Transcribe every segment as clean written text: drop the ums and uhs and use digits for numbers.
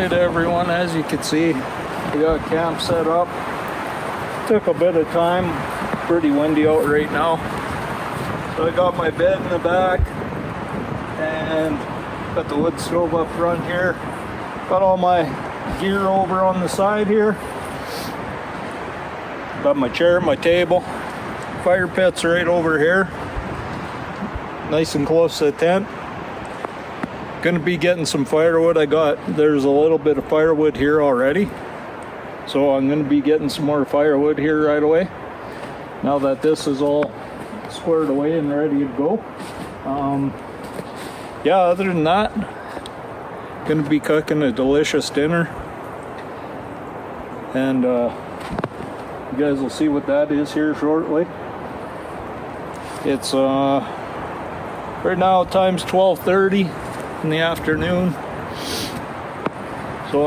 Alright everyone, as you can see, we got camp set up. Took a bit of time, pretty windy out right now. So I got my bed in the back and got the wood stove up front here. Got all my gear over on the side here. Got my chair, my table. Fire pit's right over here. Nice and close to the tent. Gonna be getting some firewood. There's a little bit of firewood here already. So I'm gonna be getting some more firewood here right away. Now that this is all squared away and ready to go. Yeah, other than that, gonna be cooking a delicious dinner. And you guys will see what that is here shortly. It's right now time's 12:30 in the afternoon. So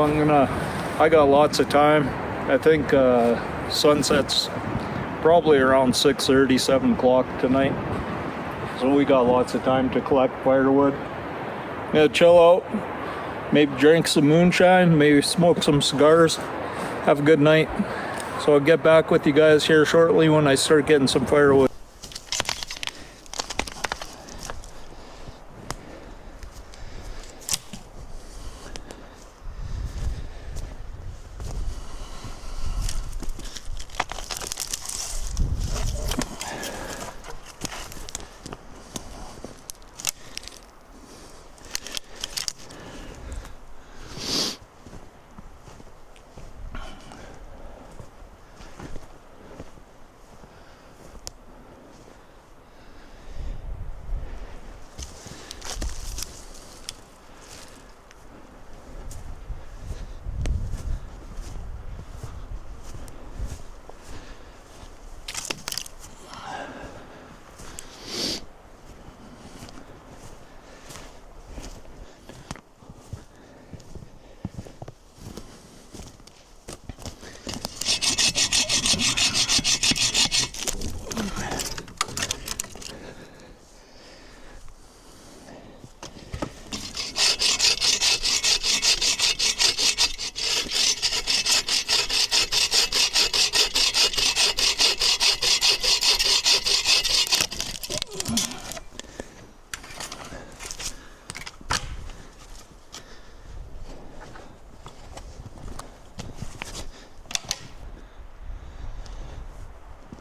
I got lots of time. I think sunset's probably around 6:30, 7 o'clock tonight. So we got lots of time to collect firewood. Gonna chill out, maybe drink some moonshine, maybe smoke some cigars, have a good night. So I'll get back with you guys here shortly when I start getting some firewood.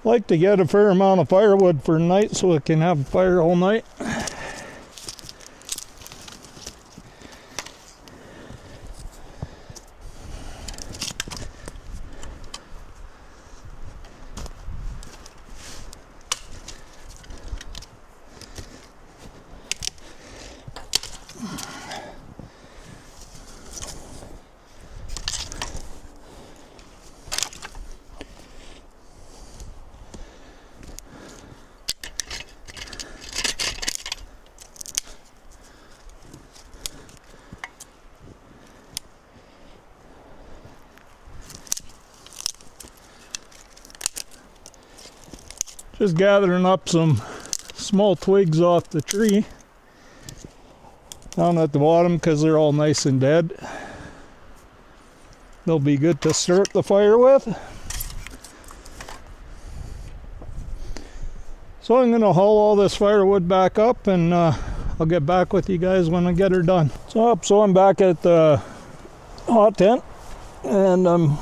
Like to get a fair amount of firewood for night so it can have a fire all night. Just gathering up some small twigs off the tree down at the bottom because they're all nice and dead. They'll be good to start the fire with. So I'm going to haul all this firewood back up and I'll get back with you guys when I get her done. So I'm back at the hot tent and I'm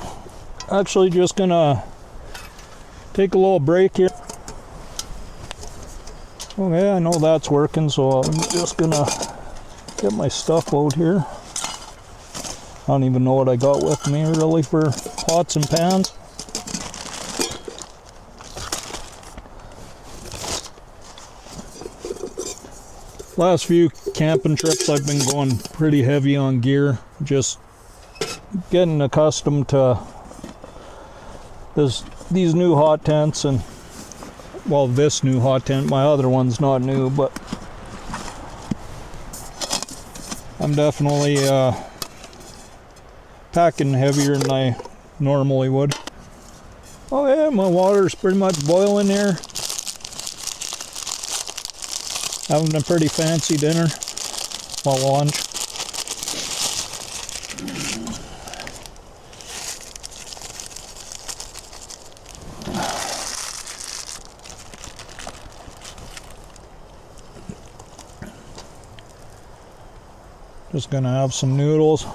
actually just going to take a little break here. Okay, I know that's working, so I'm just gonna get my stuff out here. I don't even know what I got with me really for pots and pans. Last few camping trips I've been going pretty heavy on gear, just getting accustomed to these new hot tents and well, this new hot tent. My other one's not new, but I'm definitely packing heavier than I normally would. Oh yeah, my water's pretty much boiling here. Having a pretty fancy dinner, well, lunch. Just gonna have some noodles.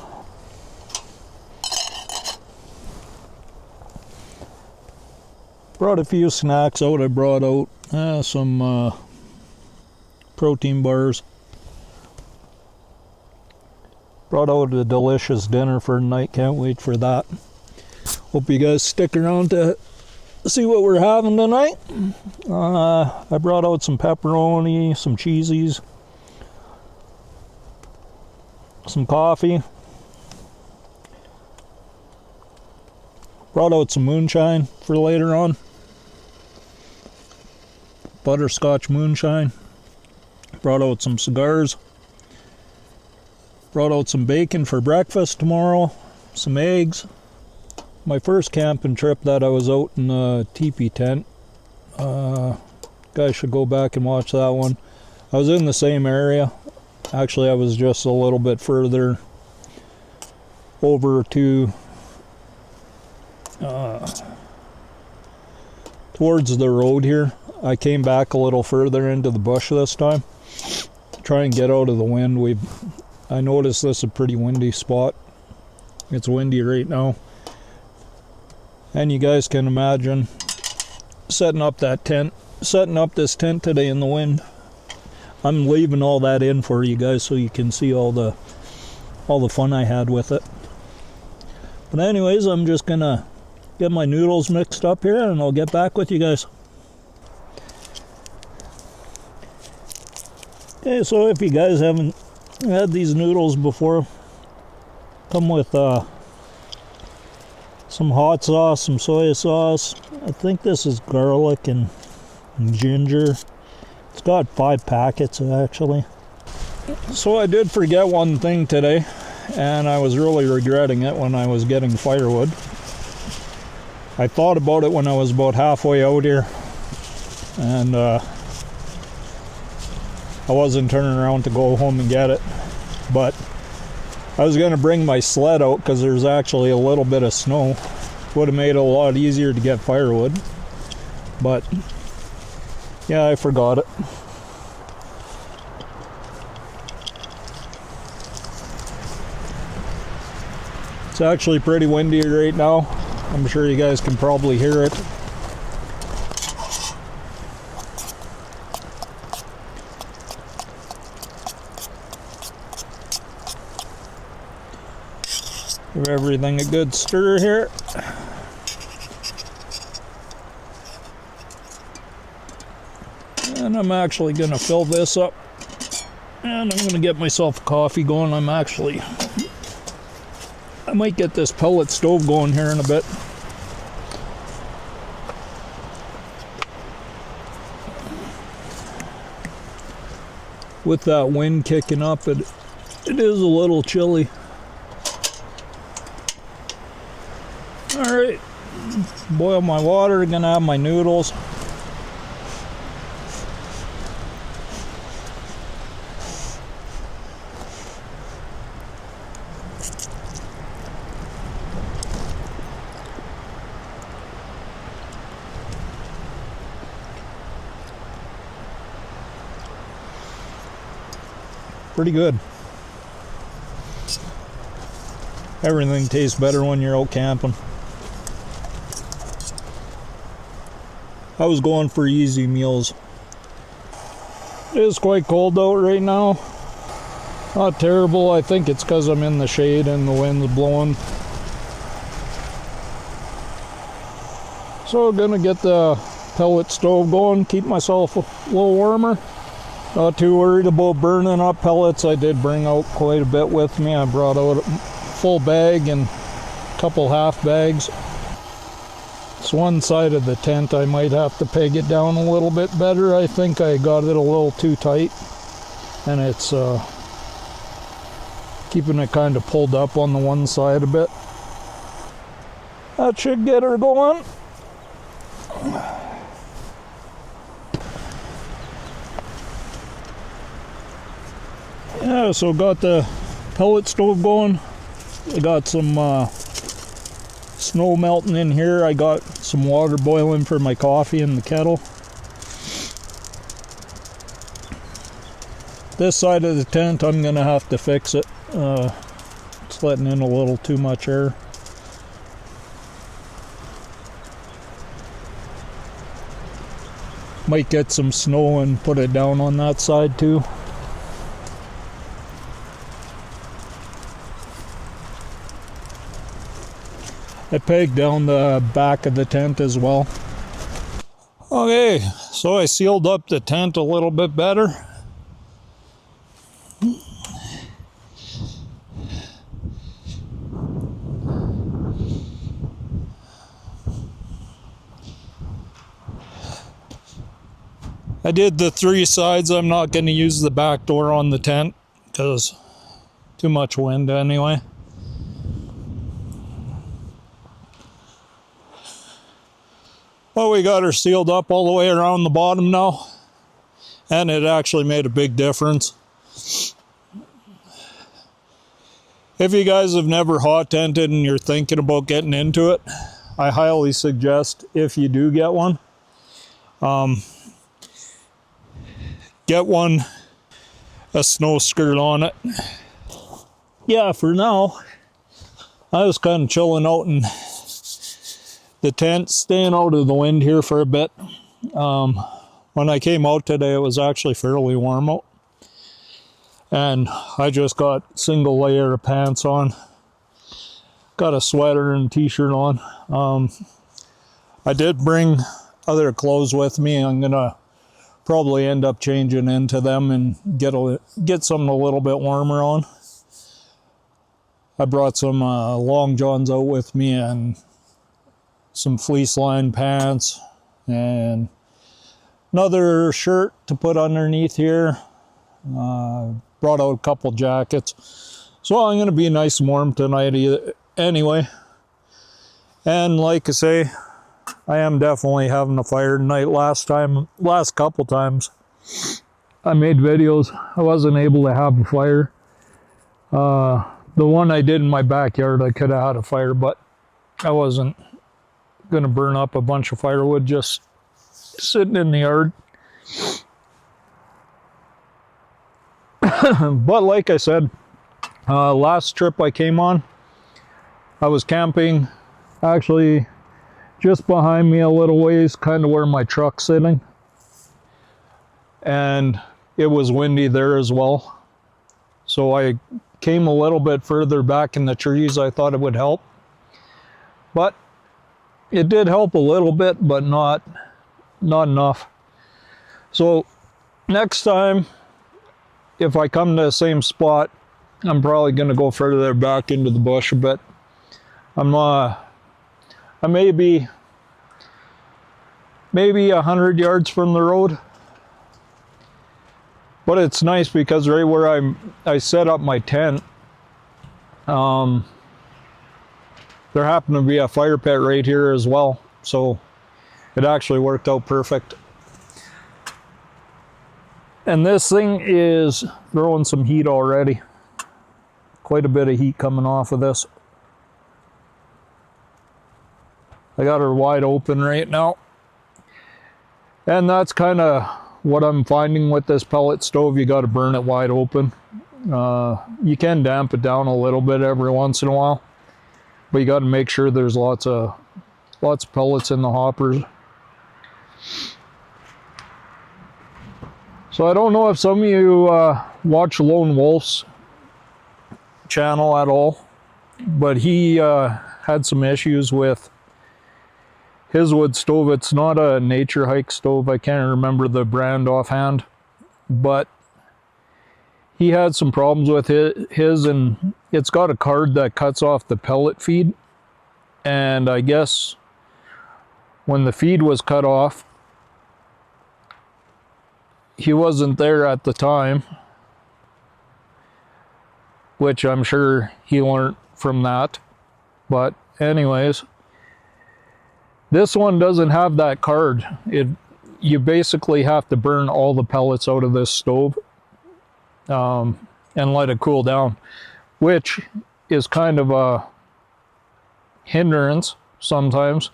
Brought a few snacks out. I brought out some protein bars. Brought out a delicious dinner for tonight. Can't wait for that. Hope you guys stick around to see what we're having tonight. I brought out some pepperoni, some cheesies, some coffee. Brought out some moonshine for later on. Butterscotch moonshine. Brought out some cigars. Brought out some bacon for breakfast tomorrow. Some eggs. My first camping trip that I was out in a teepee tent. Guys should go back and watch that one. I was in the same area. Actually, I was just a little bit further over to towards the road here. I came back a little further into the bush this time. Try and get out of the wind. I noticed this is a pretty windy spot. It's windy right now. And you guys can imagine setting up this tent today in the wind. I'm leaving all that in for you guys so you can see all the fun I had with it. But anyways, I'm just gonna get my noodles mixed up here and I'll get back with you guys. Okay, so if you guys haven't had these noodles before, come with some hot sauce, some soy sauce. I think this is garlic and ginger. It's got 5 packets actually. So I did forget one thing today, and I was really regretting it when I was getting firewood. I thought about it when I was about halfway out here, and I wasn't turning around to go home and get it, but I was going to bring my sled out because there's actually a little bit of snow. Would have made it a lot easier to get firewood, but yeah, I forgot it. It's actually pretty windy right now. I'm sure you guys can probably hear it. Give everything a good stir here. And I'm actually going to fill this up. And I'm going to get myself a coffee going. I might get this pellet stove going here in a bit. With that wind kicking up, it is a little chilly. Alright, boil my water, gonna have my noodles. Pretty good. Everything tastes better when you're out camping. I was going for easy meals. It is quite cold out right now. Not terrible. I think it's because I'm in the shade and the wind's blowing. So I'm gonna get the pellet stove going, keep myself a little warmer. Not too worried about burning up pellets. I did bring out quite a bit with me. I brought out a full bag and a couple half bags. It's one side of the tent. I might have to peg it down a little bit better. I think I got it a little too tight, and it's keeping it kind of pulled up on the one side a bit. That should get her going. Yeah, so got the pellet stove going. I got some snow melting in here. I got some water boiling for my coffee in the kettle. This side of the tent, I'm gonna have to fix it. It's letting in a little too much air. Might get some snow and put it down on that side too. I pegged down the back of the tent as well. Okay, so I sealed up the tent a little bit better. I did the 3 sides. I'm not going to use the back door on the tent because too much wind anyway. Well, we got her sealed up all the way around the bottom now, and it actually made a big difference. If you guys have never hot tented and you're thinking about getting into it, I highly suggest, if you do get one, get one, a snow skirt on it. Yeah, for now, I was kind of chilling out in the tent, staying out of the wind here for a bit. When I came out today, it was actually fairly warm out. And I just got single layer of pants on. Got a sweater and t-shirt on. I did bring other clothes with me. I'm gonna probably end up changing into them and get something a little bit warmer on. I brought some long johns out with me and some fleece lined pants and another shirt to put underneath here. Brought out a couple jackets. So I'm going to be nice and warm tonight anyway. And like I say, I am definitely having a fire tonight. Last couple times I made videos, I wasn't able to have a fire. The one I did in my backyard, I could have had a fire, but I wasn't going to burn up a bunch of firewood just sitting in the yard. But like I said, last trip I came on, I was camping actually just behind me a little ways, kind of where my truck's sitting, and it was windy there as well. So I came a little bit further back in the trees. I thought it would help, but it did help a little bit, but not enough. So next time, if I come to the same spot, I'm probably going to go further back into the bush a bit. I may be maybe 100 yards from the road, but it's nice because right where I set up my tent, there happened to be a fire pit right here as well, so it actually worked out perfect. And this thing is throwing some heat already. Quite a bit of heat coming off of this. I got her wide open right now. And that's kind of what I'm finding with this pellet stove. You got to burn it wide open. You can damp it down a little bit every once in a while, but you got to make sure there's lots of pellets in the hoppers. So I don't know if some of you watch Lone Wolf's channel at all, but he had some issues with his wood stove. It's not a Nature Hike stove. I can't remember the brand offhand, but he had some problems with his, and it's got a card that cuts off the pellet feed. And I guess when the feed was cut off, he wasn't there at the time, which I'm sure he learned from that. But anyways, this one doesn't have that card. You basically have to burn all the pellets out of this stove and let it cool down, which is kind of a hindrance sometimes.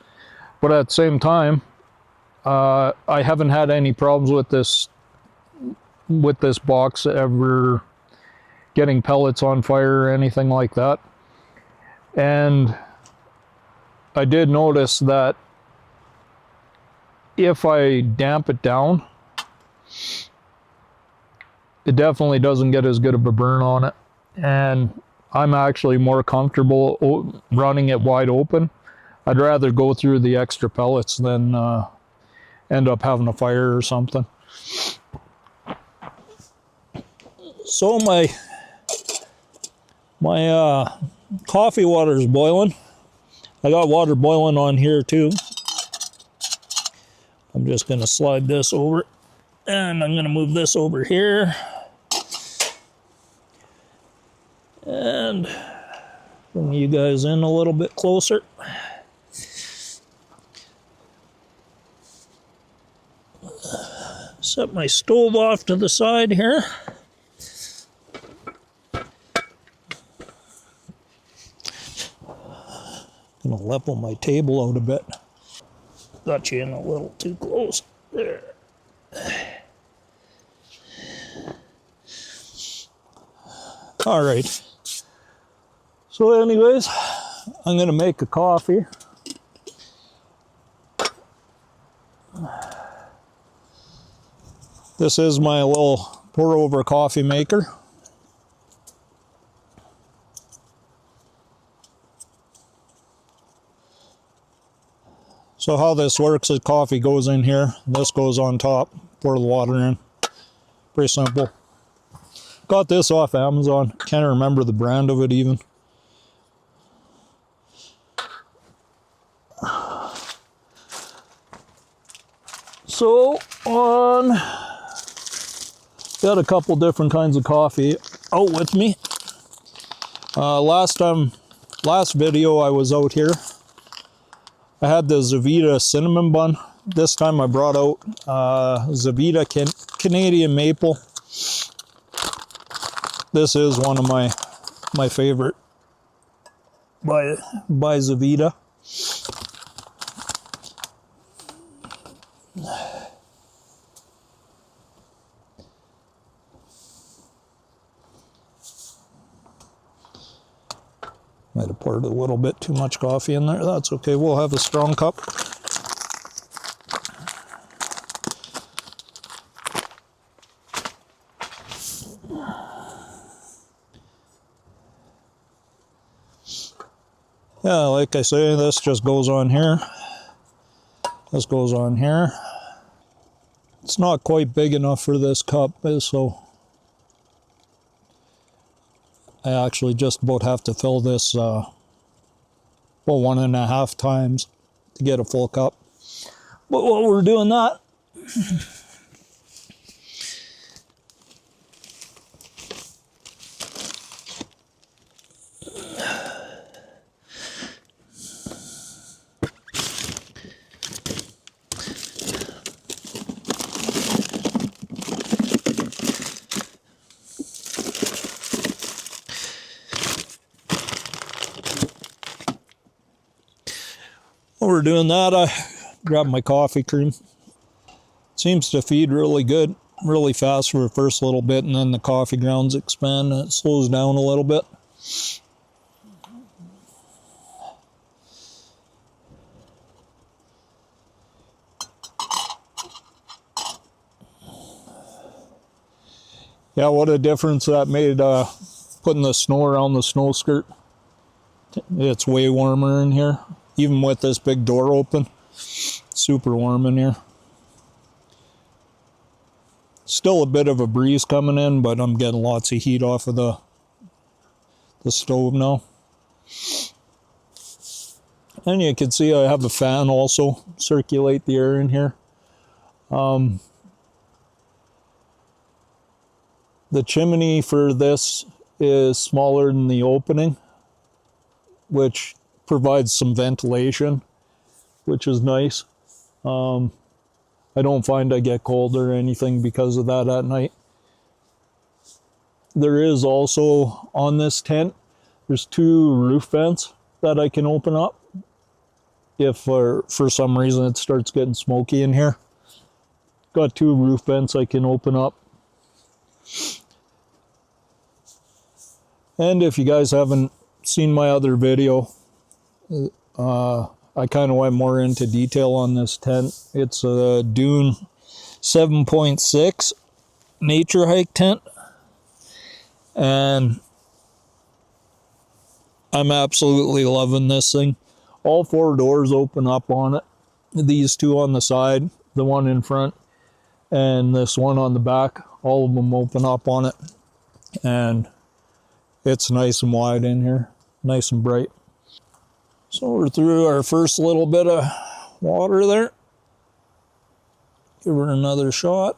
But at the same time, I haven't had any problems with this box ever getting pellets on fire or anything like that. And I did notice that if I damp it down, it definitely doesn't get as good of a burn on it. And I'm actually more comfortable running it wide open. I'd rather go through the extra pellets than end up having a fire or something. So my coffee water is boiling. I got water boiling on here too. I'm just going to slide this over, and I'm going to move this over here. And bring you guys in a little bit closer. Set my stove off to the side here. Gonna level my table out a bit. Got you in a little too close. There. All right. So anyways, I'm gonna make a coffee. This is my little pour over coffee maker. So how this works is coffee goes in here, this goes on top, pour the water in. Pretty simple. Got this off Amazon. Can't remember the brand of it even. So got a couple different kinds of coffee out with me. Last video I was out here, I had the Zavita cinnamon bun. This time I brought out Zavita Canadian maple. This is one of my favorite by Zavita. Might have poured a little bit too much coffee in there. That's okay. We'll have a strong cup. Yeah, like I say, this just goes on here. This goes on here. It's not quite big enough for this cup, so I actually just about have to fill this, well, 1.5 times to get a full cup. But while we're doing that, I grab my coffee cream. Seems to feed really good, really fast for the first little bit, and then the coffee grounds expand and it slows down a little bit. Yeah, what a difference that made putting the snow around the snow skirt. It's way warmer in here. Even with this big door open, super warm in here. Still a bit of a breeze coming in, but I'm getting lots of heat off of the stove now. And you can see I have a fan also, circulate the air in here. The chimney for this is smaller than the opening, which provides some ventilation, which is nice. I don't find I get cold or anything because of that at night. There is also on this tent, there's 2 roof vents that I can open up if for some reason it starts getting smoky in here. Got 2 roof vents I can open up. And if you guys haven't seen my other video, I kind of went more into detail on this tent. It's a Dune 7.6 nature hike tent, and I'm absolutely loving this thing. All 4 doors open up on it. These 2 on the side, the one in front, and this one on the back, all of them open up on it. And it's nice and wide in here, nice and bright. So we're through our first little bit of water there. Give her another shot.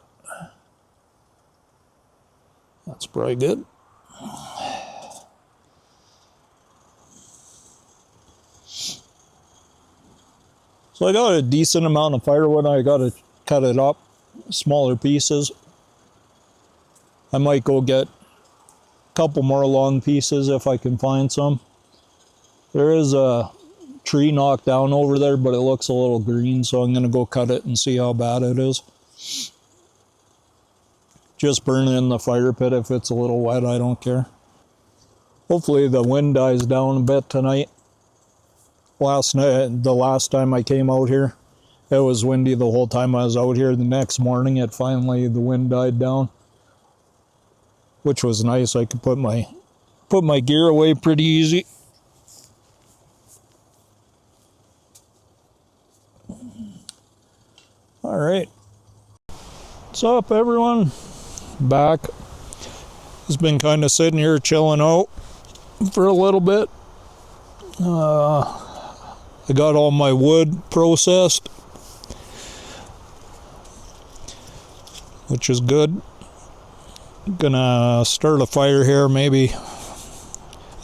That's pretty good. So I got a decent amount of firewood. I got to cut it up, smaller pieces. I might go get a couple more long pieces if I can find some. There is a tree knocked down over there, but it looks a little green, so I'm going to go cut it and see how bad it is. Just burn it in the fire pit. If it's a little wet, I don't care. Hopefully the wind dies down a bit tonight. The last time I came out here, it was windy the whole time I was out here. The next morning, the wind died down, which was nice. I could put my gear away pretty easy. All right, what's up, everyone? Back. Just been kind of sitting here chilling out for a little bit. I got all my wood processed, which is good. Gonna start a fire here maybe.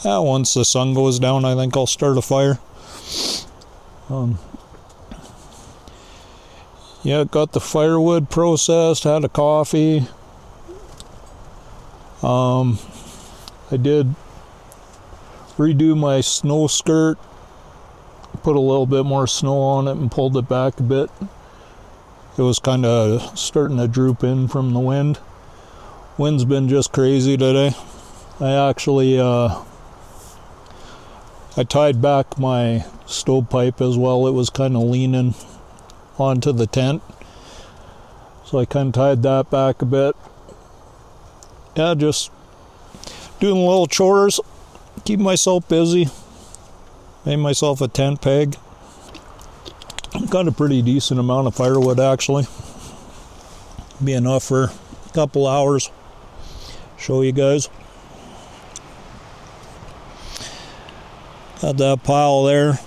Once the sun goes down, I think I'll start a fire. Yeah, got the firewood processed, had a coffee. I did redo my snow skirt, put a little bit more snow on it and pulled it back a bit. It was kind of starting to droop in from the wind. Wind's been just crazy today. I actually I tied back my stovepipe as well. It was kind of leaning onto the tent, so I kind of tied that back a bit. Yeah, just doing little chores, keep myself busy. Made myself a tent peg. Got a pretty decent amount of firewood actually. Be enough for a couple hours. Show you guys. Got that pile there.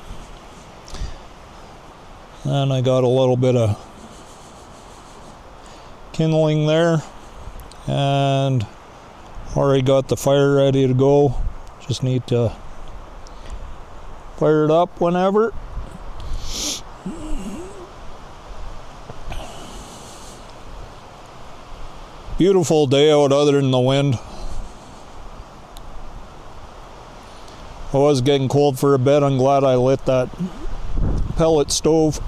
And I got a little bit of kindling there. And already got the fire ready to go. Just need to fire it up whenever. Beautiful day out other than the wind. I was getting cold for a bit. I'm glad I lit that pellet stove.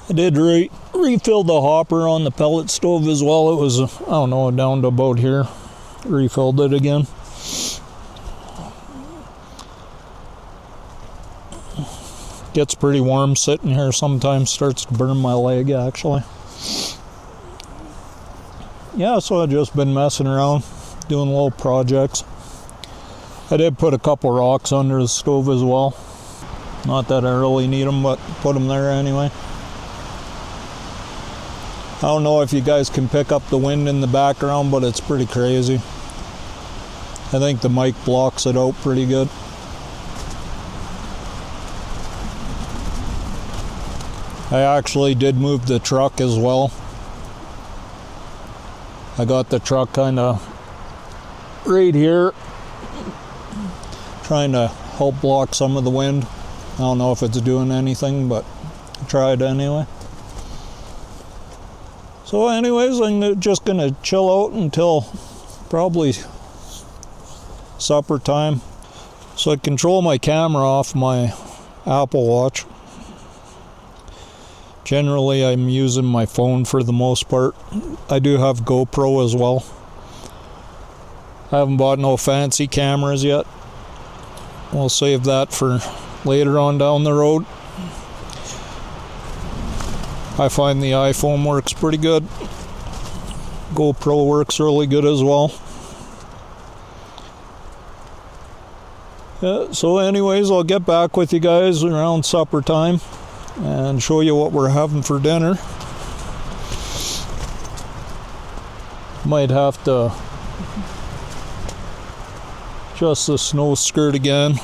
I did refill the hopper on the pellet stove as well. It was, I don't know, down to about here. Refilled it again. Gets pretty warm sitting here sometimes. Starts to burn my leg actually. Yeah, so I've just been messing around, doing little projects. I did put a couple rocks under the stove as well. Not that I really need them, but put them there anyway. I don't know if you guys can pick up the wind in the background, but it's pretty crazy. I think the mic blocks it out pretty good. I actually did move the truck as well. I got the truck kind of right here, trying to help block some of the wind. I don't know if it's doing anything, but I tried anyway. So anyways, I'm just gonna chill out until probably supper time. So I control my camera off my Apple Watch. Generally I'm using my phone for the most part. I do have GoPro as well. I haven't bought no fancy cameras yet. We'll save that for later on down the road. I find the iPhone works pretty good. GoPro works really good as well. Yeah, so anyways, I'll get back with you guys around supper time and show you what we're having for dinner. Might have to adjust the snow skirt again.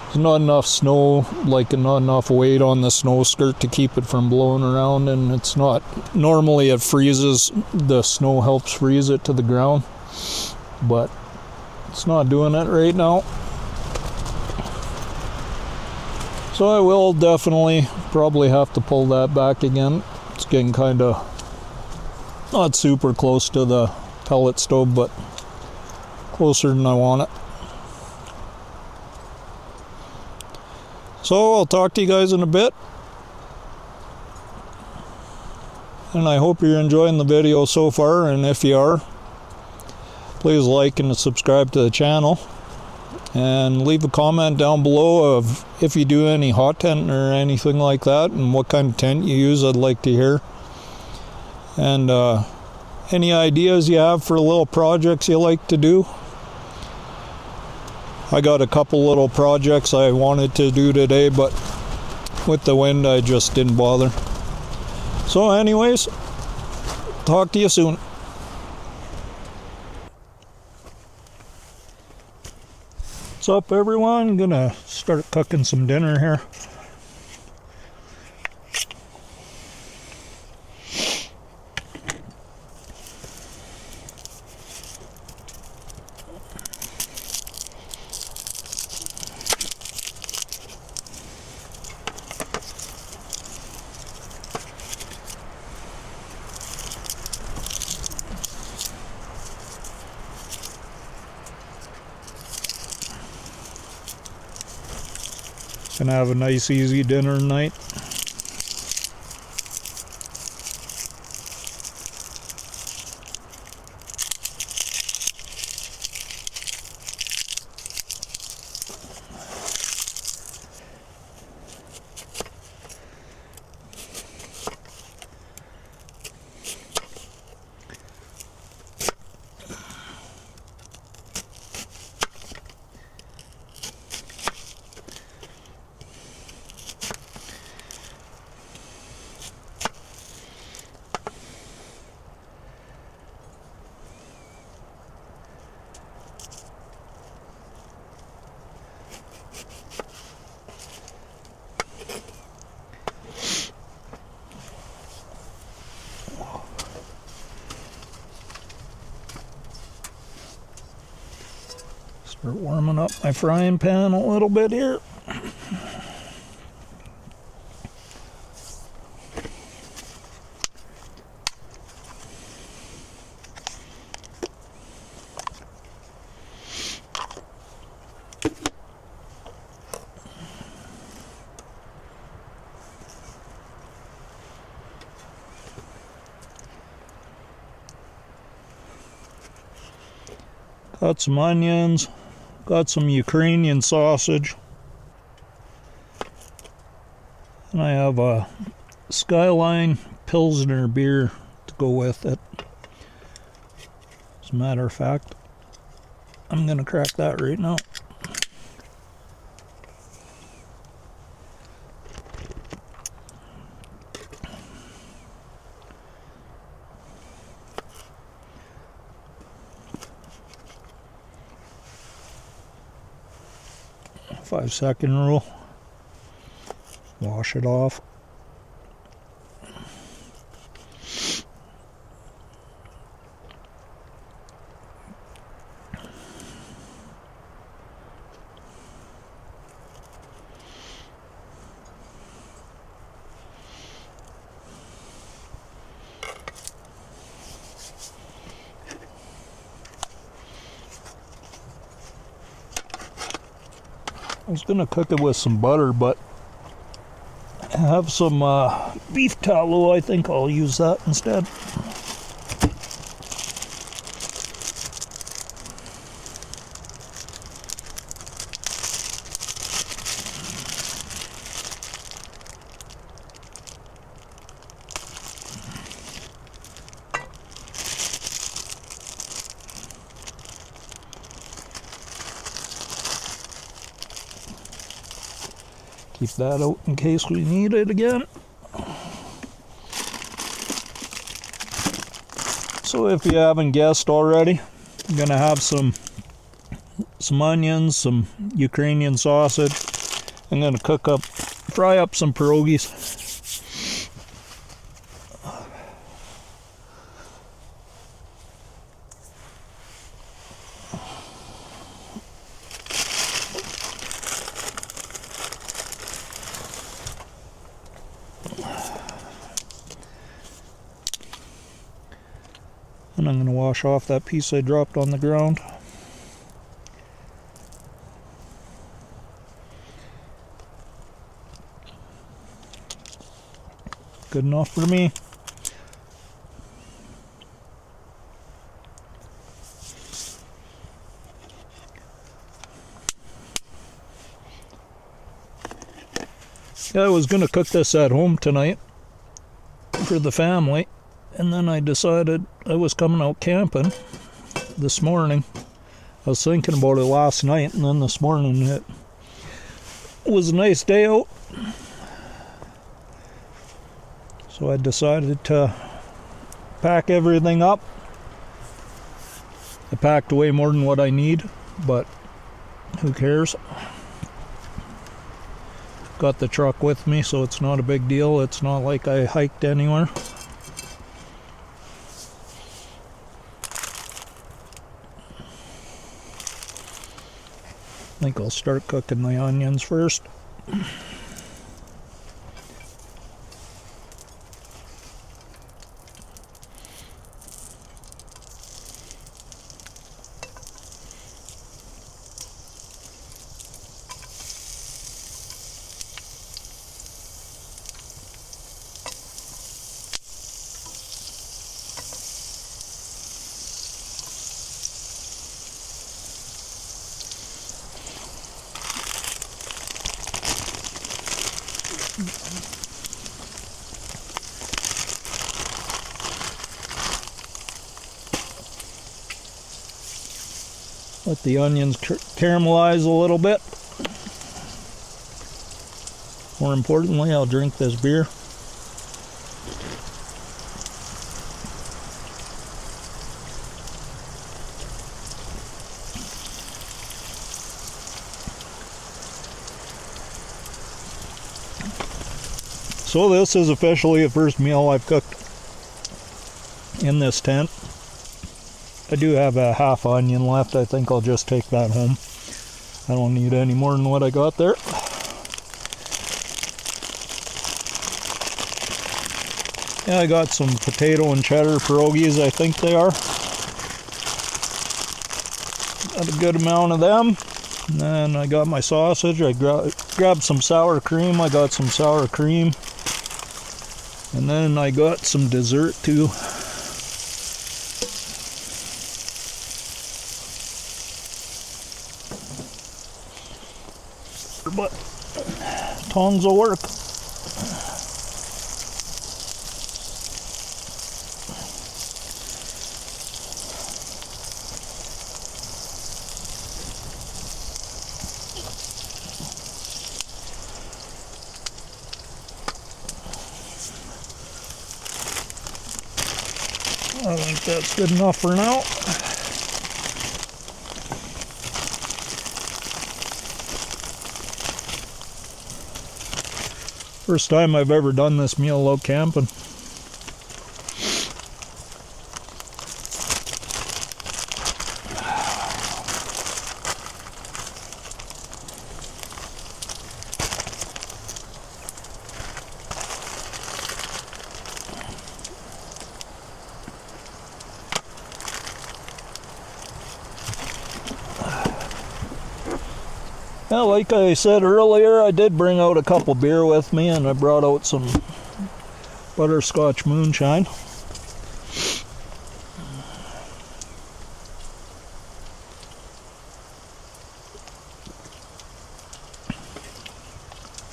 There's not enough snow, like not enough weight on the snow skirt to keep it from blowing around, and it's not, normally it freezes, the snow helps freeze it to the ground, but it's not doing it right now. So I will definitely probably have to pull that back again. It's getting kind of not super close to the pellet stove, but closer than I want it. So I'll talk to you guys in a bit. And I hope you're enjoying the video so far, and if you are, please like and subscribe to the channel. And leave a comment down below of if you do any hot tent or anything like that, and what kind of tent you use. I'd like to hear. And any ideas you have for little projects you like to do. I got a couple little projects I wanted to do today, but with the wind I just didn't bother. So anyways, talk to you soon. What's up everyone? I'm gonna start cooking some dinner here. Gonna have a nice easy dinner tonight. Start warming up my frying pan a little bit here. Got some onions, got some Ukrainian sausage, and I have a Skyline Pilsner beer to go with it. As a matter of fact, I'm gonna crack that right now. 5-second rule. Wash it off. I was gonna cook it with some butter, but I have some beef tallow. I think I'll use that instead. Keep that out in case we need it again. So if you haven't guessed already, I'm gonna have some onions, some Ukrainian sausage. I'm gonna fry up some pierogies. And I'm going to wash off that piece I dropped on the ground. Good enough for me. Yeah, I was going to cook this at home tonight for the family. And then I decided I was coming out camping this morning. I was thinking about it last night, and then this morning it was a nice day out. So I decided to pack everything up. I packed way more than what I need, but who cares? Got the truck with me, so it's not a big deal. It's not like I hiked anywhere. I think I'll start cooking the onions first. Let the onions caramelize a little bit. More importantly, I'll drink this beer. So this is officially the first meal I've cooked in this tent. I do have a half onion left. I think I'll just take that home. I don't need any more than what I got there. Yeah, I got some potato and cheddar pierogies, I think they are. Got a good amount of them. And then I got my sausage. I grabbed some sour cream. I got some sour cream. And then I got some dessert too. But tongs will work. I think that's good enough for now. First time I've ever done this meal out camping. Yeah, like I said earlier, I did bring out a couple beer with me, and I brought out some butterscotch moonshine.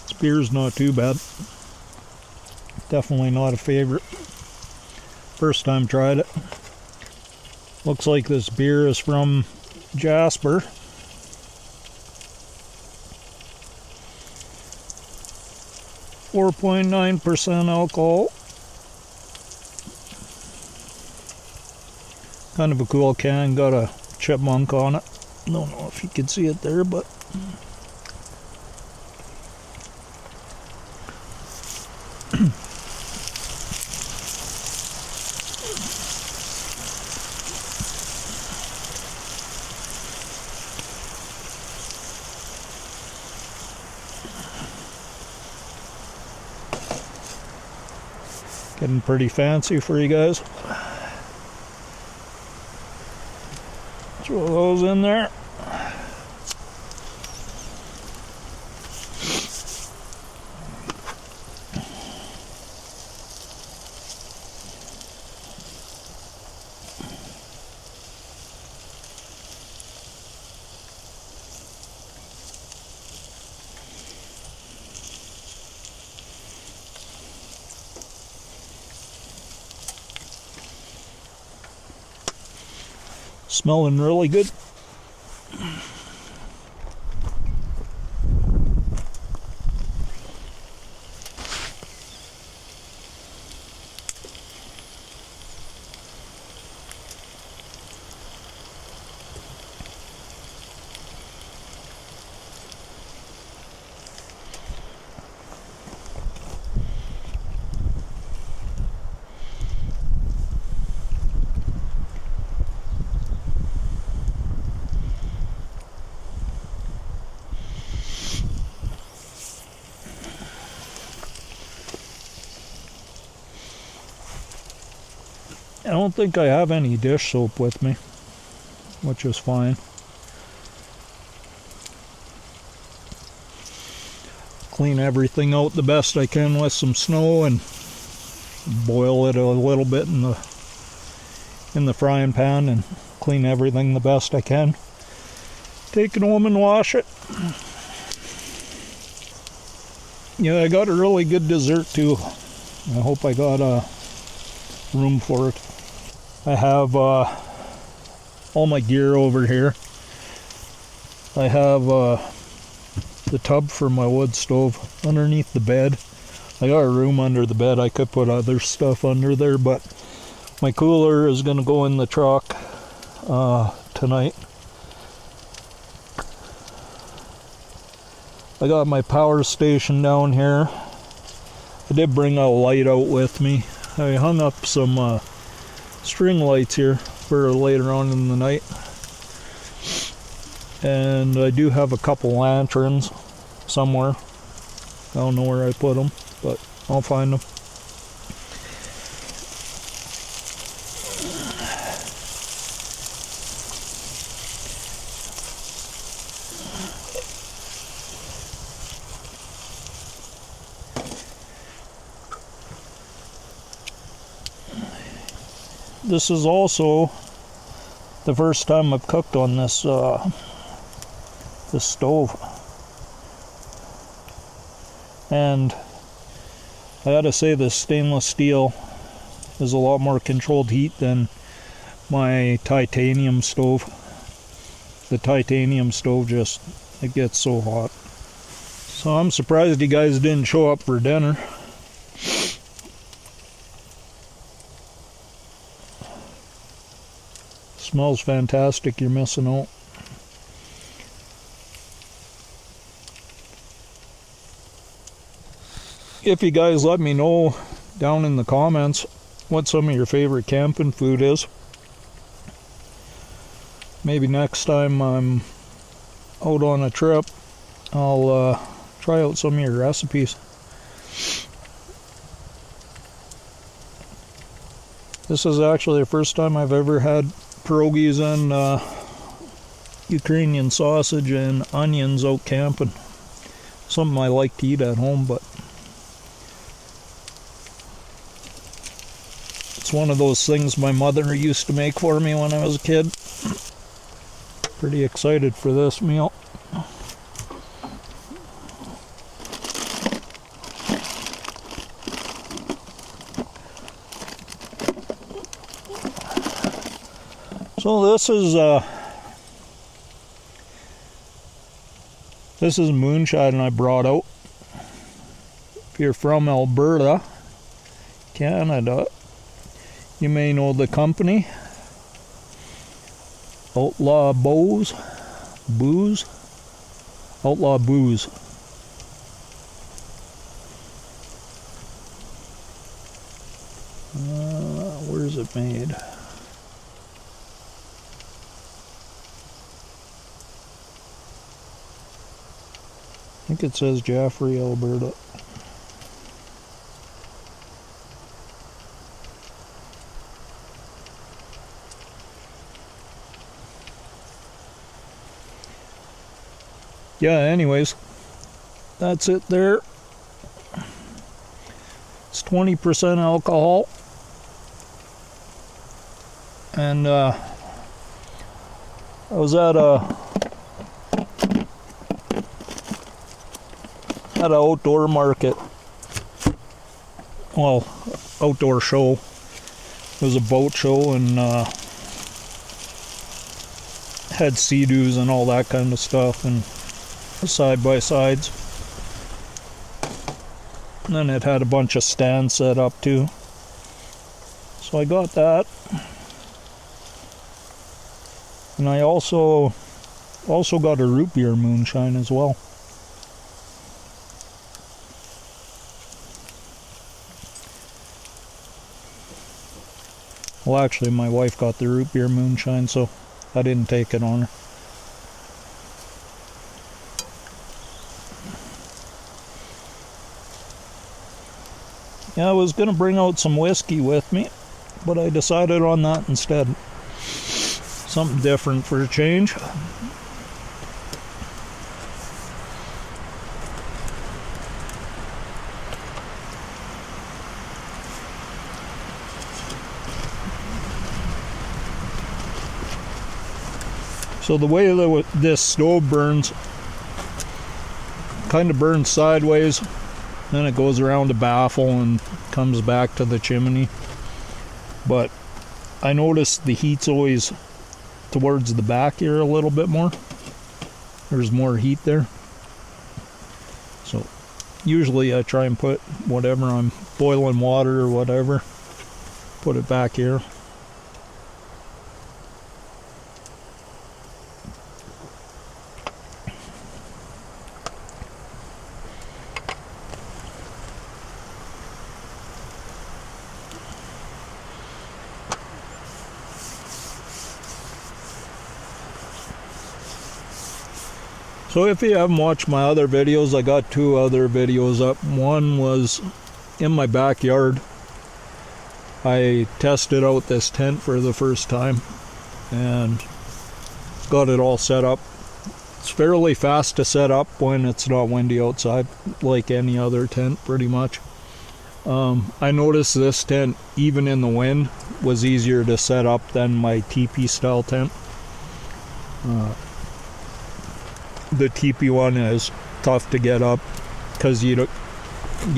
This beer's not too bad. Definitely not a favorite. First time tried it. Looks like this beer is from Jasper. .9% alcohol. Kind of a cool can, got a chipmunk on it. Don't know if you can see it there, but getting pretty fancy for you guys. Throw those in there. Smelling really good. I don't think I have any dish soap with me, which is fine. Clean everything out the best I can with some snow and boil it a little bit in the frying pan and clean everything the best I can. Take it home and wash it. Yeah, I got a really good dessert too. I hope I got room for it. I have all my gear over here. I have the tub for my wood stove underneath the bed. I got a room under the bed. I could put other stuff under there, but my cooler is going to go in the truck tonight. I got my power station down here. I did bring a light out with me. I hung up some string lights here for later on in the night. And I do have a couple lanterns somewhere. I don't know where I put them, but I'll find them. This is also the first time I've cooked on this this stove, and I gotta say this stainless steel is a lot more controlled heat than my titanium stove. The titanium stove it gets so hot. So I'm surprised you guys didn't show up for dinner. Smells fantastic. You're missing out. if you guys let me know down in the comments what some of your favorite camping food is. Maybe next time I'm out on a trip, I'll try out some of your recipes. This is actually the first time I've ever had pierogies and Ukrainian sausage and onions out camping. Something I like to eat at home, but it's one of those things my mother used to make for me when I was a kid. Pretty excited for this meal. So this is moonshine I brought out. If you're from Alberta, Canada, you may know the company Outlaw Booze. Outlaw Booze. Where's it made? I think it says Jaffrey, Alberta. Yeah, anyways, that's it there. It's 20% alcohol. And I was at an outdoor market. Well, outdoor show. It was a boat show and had sea-doos and all that kind of stuff and side-by-sides. And then it had a bunch of stands set up too. So I got that. And I also got a root beer moonshine as well. Well, actually, my wife got the root beer moonshine, so I didn't take it on her. Yeah, I was going to bring out some whiskey with me, but I decided on that instead. Something different for a change. So the way that this stove burns, kind of burns sideways, then it goes around the baffle and comes back to the chimney. But I noticed the heat's always towards the back here a little bit more. There's more heat there. So usually I try and put whatever I'm boiling water or whatever, put it back here. So if you haven't watched my other videos, I got 2 other videos up. One was in my backyard. I tested out this tent for the first time and got it all set up. It's fairly fast to set up when it's not windy outside, like any other tent pretty much. I noticed this tent, even in the wind, was easier to set up than my teepee style tent. The teepee one is tough to get up because you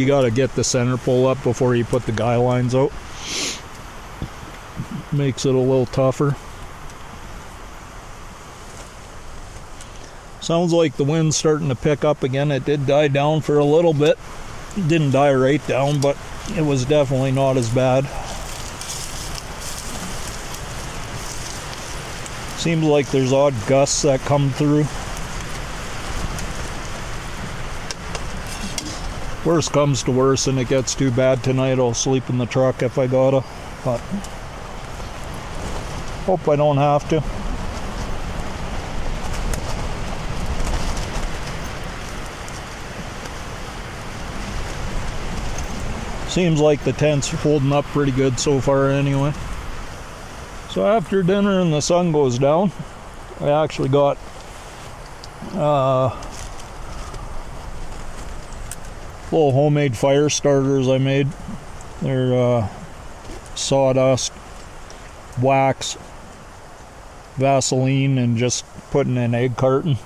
got to get the center pole up before you put the guy lines out. Makes it a little tougher. Sounds like the wind's starting to pick up again. It did die down for a little bit. It didn't die right down, but it was definitely not as bad. Seems like there's odd gusts that come through. Worst comes to worst and it gets too bad tonight, I'll sleep in the truck if I gotta. But hope I don't have to. Seems like the tent's holding up pretty good so far anyway. So after dinner and the sun goes down, I actually got little homemade fire starters I made. They're sawdust, wax, Vaseline, and just putting an egg carton.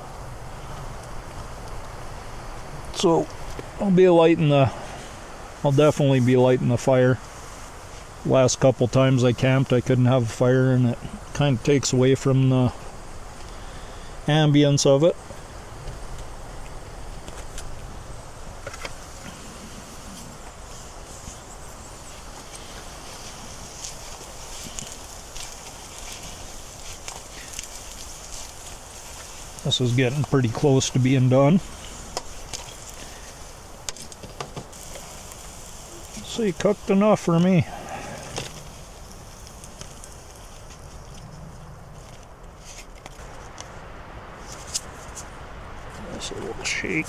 So I'll definitely be lighting the fire. Last couple times I camped, I couldn't have a fire, and it kind of takes away from the ambience of it. This is getting pretty close to being done. See, cooked enough for me. Just a little shake.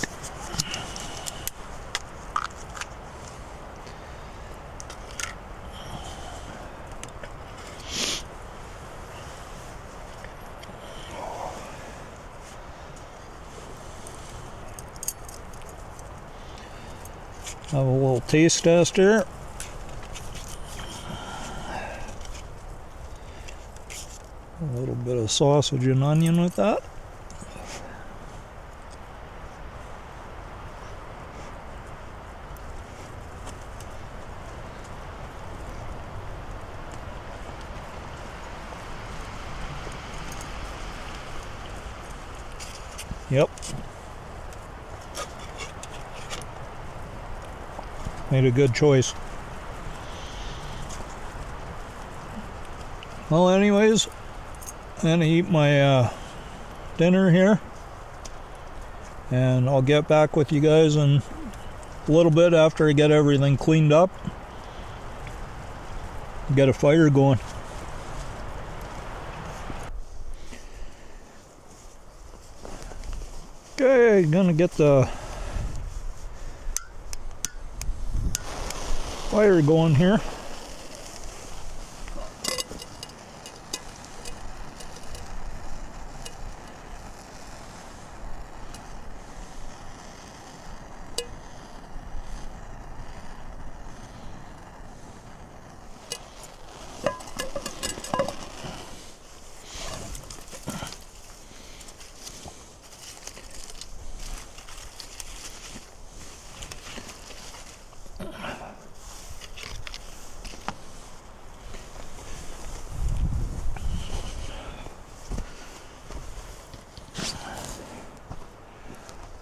Have a little taste test here. A little bit of sausage and onion with that. Yep. Made a good choice. Well, anyways, I'm gonna eat my dinner here, and I'll get back with you guys in a little bit after I get everything cleaned up, get a fire going. Okay, gonna get the fire going here.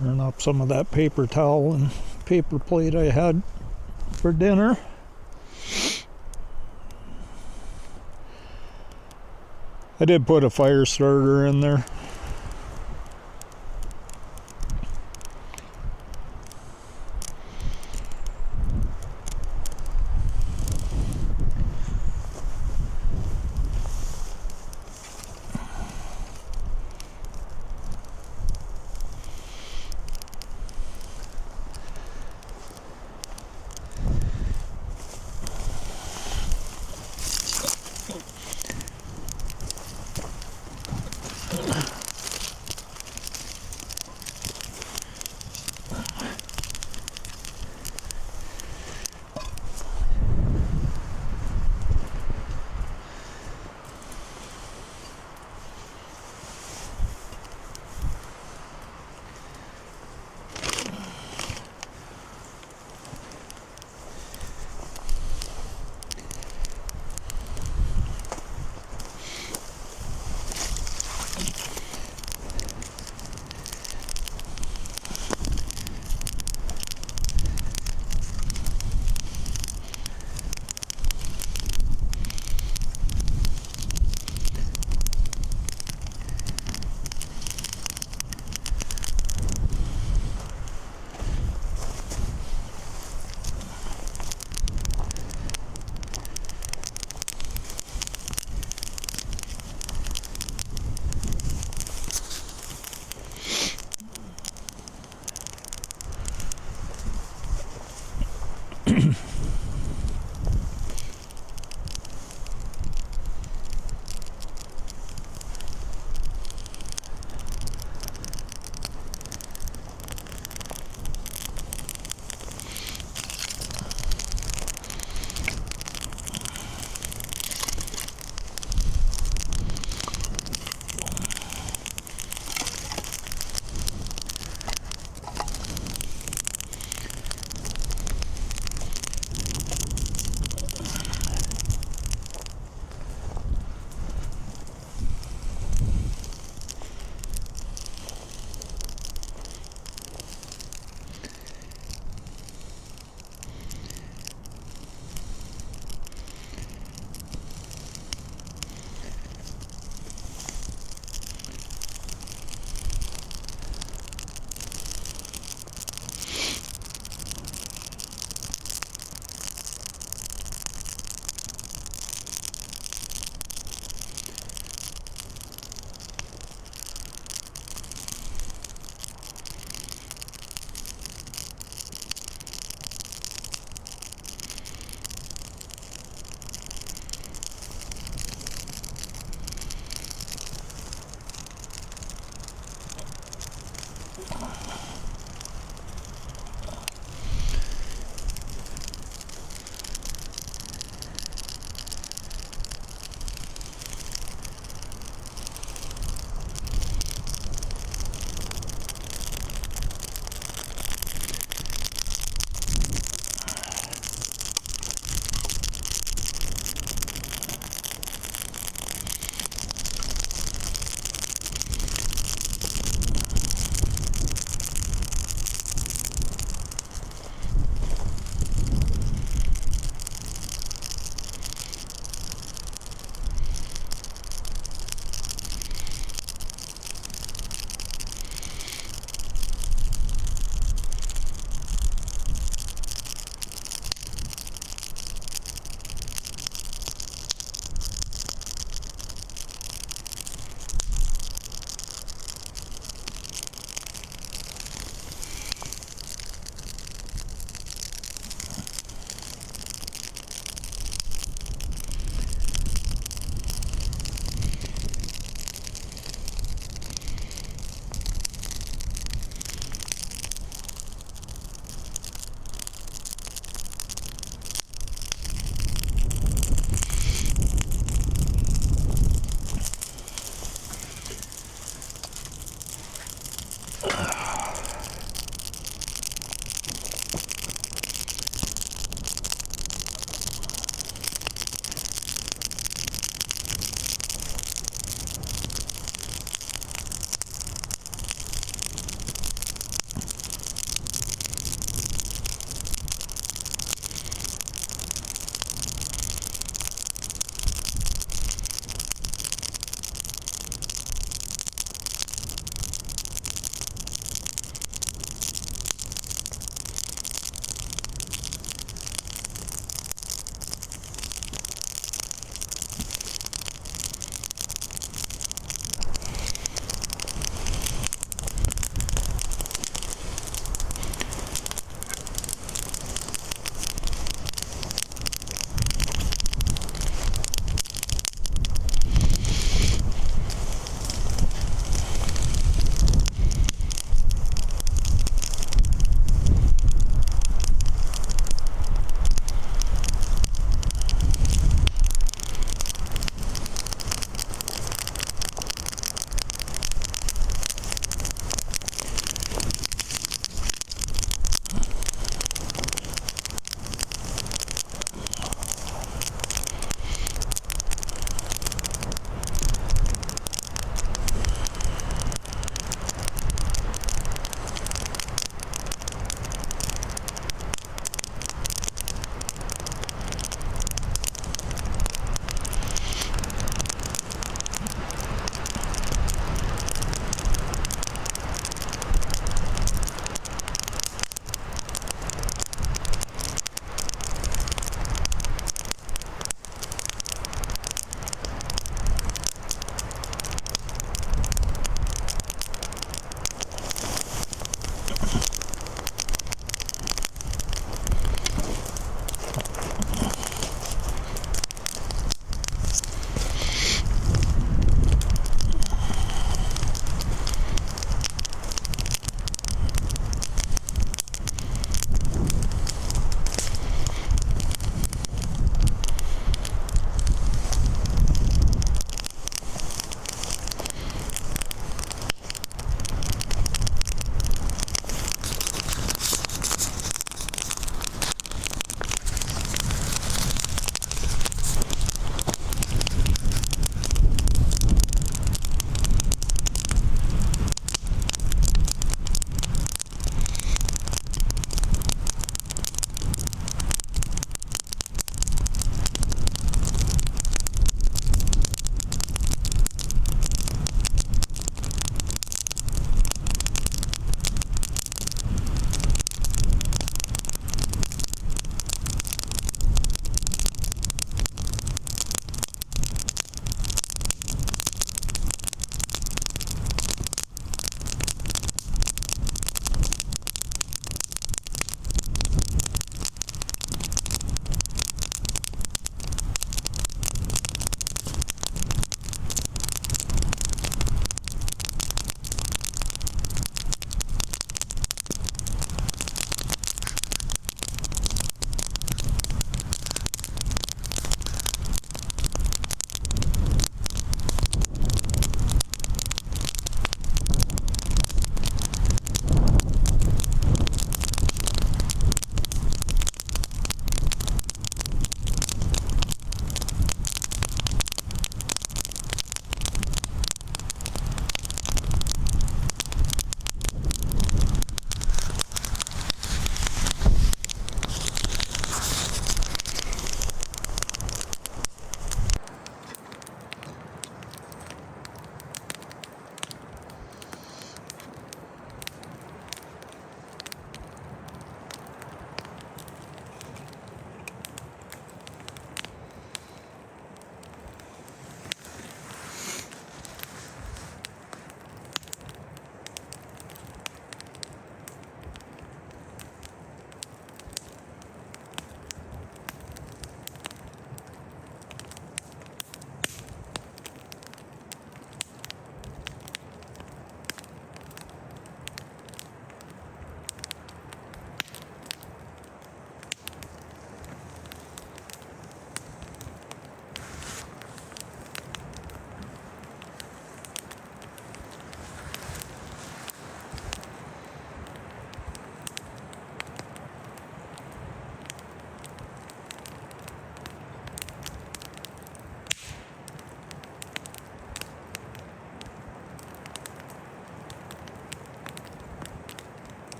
Turn up some of that paper towel and paper plate I had for dinner. I did put a fire starter in there.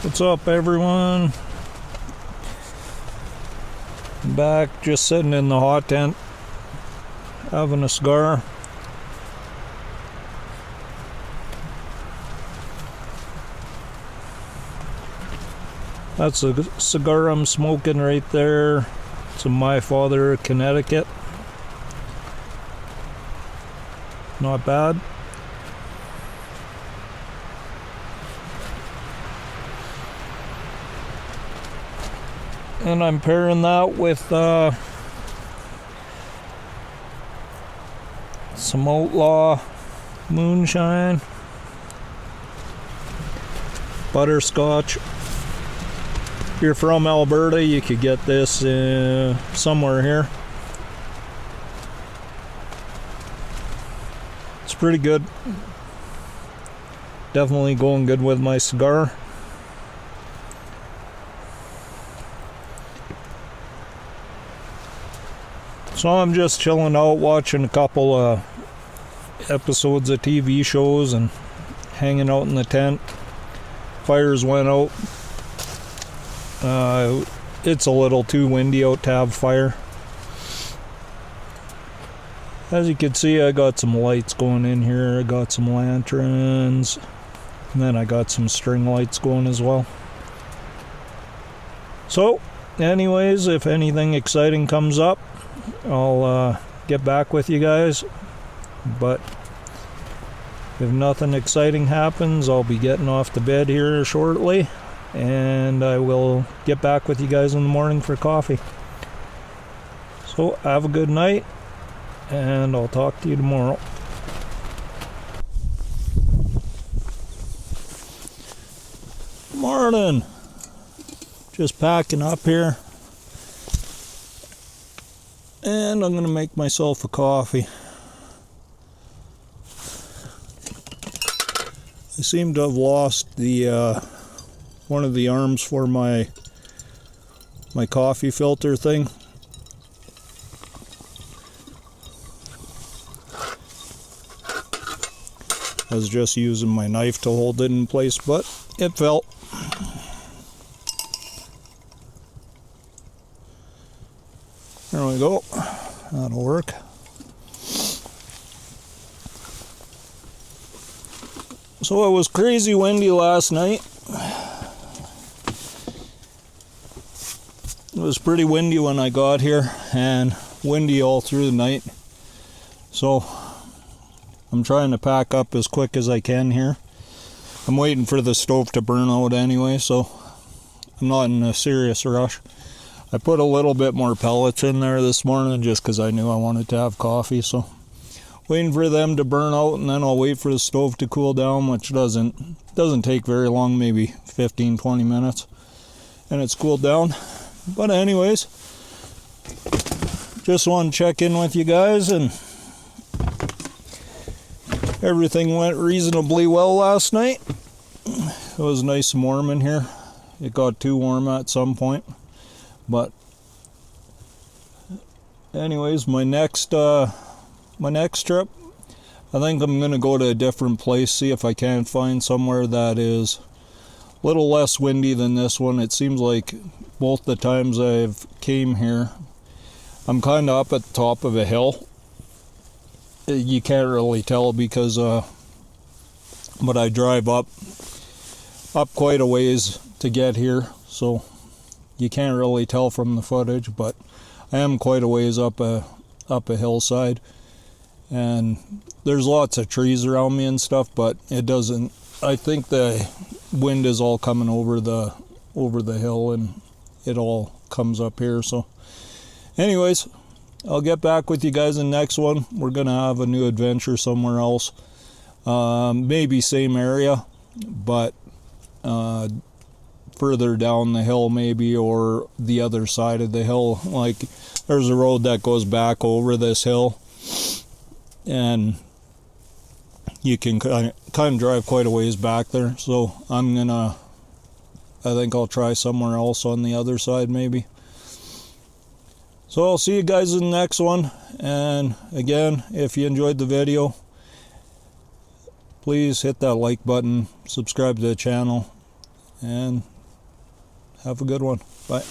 What's up, everyone? I'm back, just sitting in the hot tent, having a cigar. That's a cigar I'm smoking right there. It's a My Father, Connecticut. Not bad. And I'm pairing that with some Outlaw moonshine, butterscotch. If you're from Alberta, you could get this somewhere here. It's pretty good. Definitely going good with my cigar. So I'm just chilling out, watching a couple episodes of TV shows and hanging out in the tent. Fires went out. It's a little too windy out to have fire. As you can see, I got some lights going in here. I got some lanterns, and then I got some string lights going as well. So anyways, if anything exciting comes up, I'll get back with you guys, but if nothing exciting happens, I'll be getting off to bed here shortly, and I will get back with you guys in the morning for coffee. So have a good night, and I'll talk to you tomorrow. Morning. Just packing up here. And I'm going to make myself a coffee. I seem to have lost the one of the arms for my coffee filter thing. I was just using my knife to hold it in place, but it fell. There we go. That'll work. So it was crazy windy last night. It was pretty windy when I got here, and windy all through the night. So I'm trying to pack up as quick as I can here. I'm waiting for the stove to burn out anyway, so I'm not in a serious rush. I put a little bit more pellets in there this morning just because I knew I wanted to have coffee, so waiting for them to burn out, and then I'll wait for the stove to cool down, which doesn't take very long, maybe 15-20 minutes, and it's cooled down. But anyways, just want to check in with you guys, and everything went reasonably well last night. It was nice and warm in here. It got too warm at some point. But anyways, my next trip, I think I'm gonna go to a different place, see if I can find somewhere that is a little less windy than this one. It seems like both the times I've came here, I'm kind of up at the top of a hill. You can't really tell because but I drive up quite a ways to get here, so you can't really tell from the footage, but I am quite a ways up a hillside, and there's lots of trees around me and stuff, but it doesn't, I think the wind is all coming over the hill, and it all comes up here. So anyways, I'll get back with you guys in the next one. We're gonna have a new adventure somewhere else, maybe same area, but further down the hill maybe, or the other side of the hill. Like there's a road that goes back over this hill, and you can kind of drive quite a ways back there. So I think I'll try somewhere else on the other side maybe. So I'll see you guys in the next one, and again, if you enjoyed the video, please hit that like button, subscribe to the channel, and Have a good one. Bye.